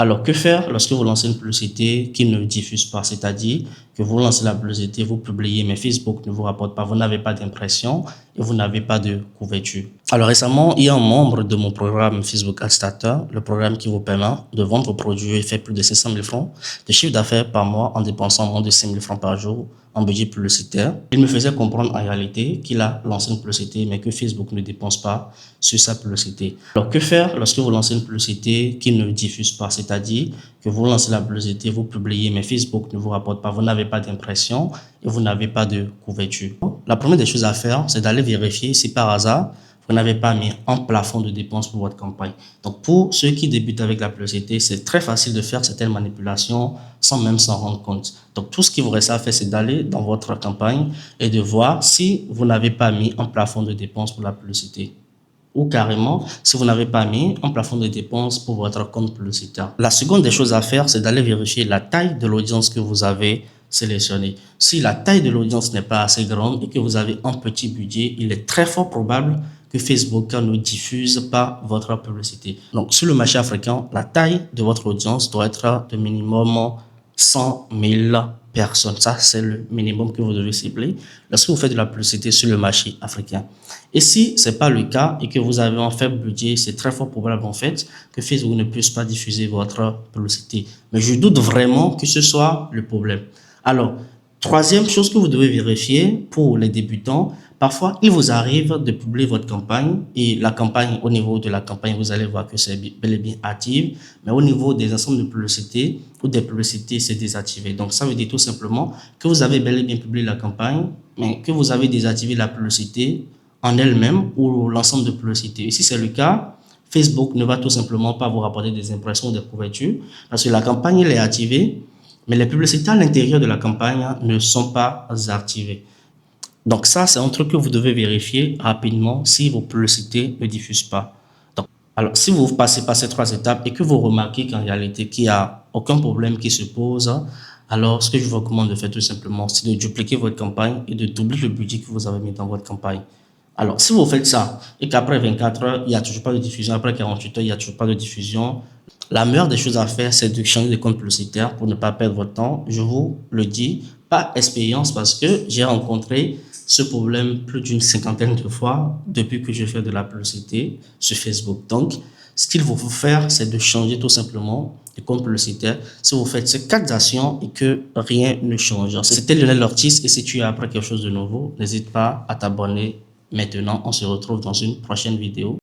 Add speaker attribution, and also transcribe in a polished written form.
Speaker 1: Alors, que faire lorsque vous lancez une publicité qui ne diffuse pas? C'est-à-dire que vous lancez la publicité, vous publiez, mais Facebook ne vous rapporte pas, vous n'avez pas d'impression et vous n'avez pas de couverture. Alors, récemment, il y a un membre de mon programme Facebook Ad Starter, le programme qui vous permet de vendre vos produits et faire plus de 500 000 francs de chiffre d'affaires par mois en dépensant moins de 5 000 francs par jour en budget publicitaire. Il me faisait comprendre en réalité qu'il a lancé une publicité, mais que Facebook ne dépense pas sur sa publicité. Alors, que faire lorsque vous lancez une publicité qui ne diffuse pas? C'est-à-dire que vous lancez la publicité, vous publiez, mais Facebook ne vous rapporte pas, vous n'avez pas d'impression et vous n'avez pas de couverture. La première des choses à faire, c'est d'aller vérifier si par hasard, vous n'avez pas mis un plafond de dépenses pour votre campagne. Donc, pour ceux qui débutent avec la publicité, c'est très facile de faire certaines manipulations sans même s'en rendre compte. Donc, tout ce qu'il vous reste à faire, c'est d'aller dans votre campagne et de voir si vous n'avez pas mis un plafond de dépenses pour la publicité. Ou carrément, si vous n'avez pas mis un plafond de dépenses pour votre compte publicitaire. La seconde des choses à faire, c'est d'aller vérifier la taille de l'audience que vous avez sélectionnée. Si la taille de l'audience n'est pas assez grande et que vous avez un petit budget, il est très fort probable que Facebook ne diffuse pas votre publicité. Donc, sur le marché africain, la taille de votre audience doit être de minimum 100 000 personnes. Ça, c'est le minimum que vous devez cibler lorsque vous faites de la publicité sur le marché africain. Et si ce n'est pas le cas et que vous avez un faible budget, c'est très fort probable en fait que Facebook ne puisse pas diffuser votre publicité. Mais je doute vraiment que ce soit le problème. Alors, troisième chose que vous devez vérifier pour les débutants, parfois il vous arrive de publier votre campagne et la campagne, au niveau de la campagne, vous allez voir que c'est bel et bien active, mais au niveau des ensembles de publicités ou des publicités, c'est désactivé. Donc, ça veut dire tout simplement que vous avez bel et bien publié la campagne, mais que vous avez désactivé la publicité en elle-même ou l'ensemble de publicités. Et si c'est le cas, Facebook ne va tout simplement pas vous rapporter des impressions ou des couvertures parce que la campagne elle est activée, mais les publicités à l'intérieur de la campagne ne sont pas activées. Donc ça, c'est un truc que vous devez vérifier rapidement si vos publicités ne diffusent pas. Donc, alors, si vous passez par ces trois étapes et que vous remarquez qu'en réalité, qu'il n'y a aucun problème qui se pose, alors ce que je vous recommande de faire tout simplement, c'est de dupliquer votre campagne et de doubler le budget que vous avez mis dans votre campagne. Alors, si vous faites ça et qu'après 24 heures, il n'y a toujours pas de diffusion, après 48 heures, il n'y a toujours pas de diffusion, la meilleure des choses à faire, c'est de changer de compte publicitaire pour ne pas perdre votre temps. Je vous le dis par expérience parce que j'ai rencontré ce problème plus d'une cinquantaine de fois depuis que je fais de la publicité sur Facebook. Donc, ce qu'il faut faire, c'est de changer tout simplement de compte publicitaire. Si vous faites ces 4 actions et que rien ne change. C'était Lionel Ortiz et si tu as appris quelque chose de nouveau, n'hésite pas à t'abonner maintenant. On se retrouve dans une prochaine vidéo.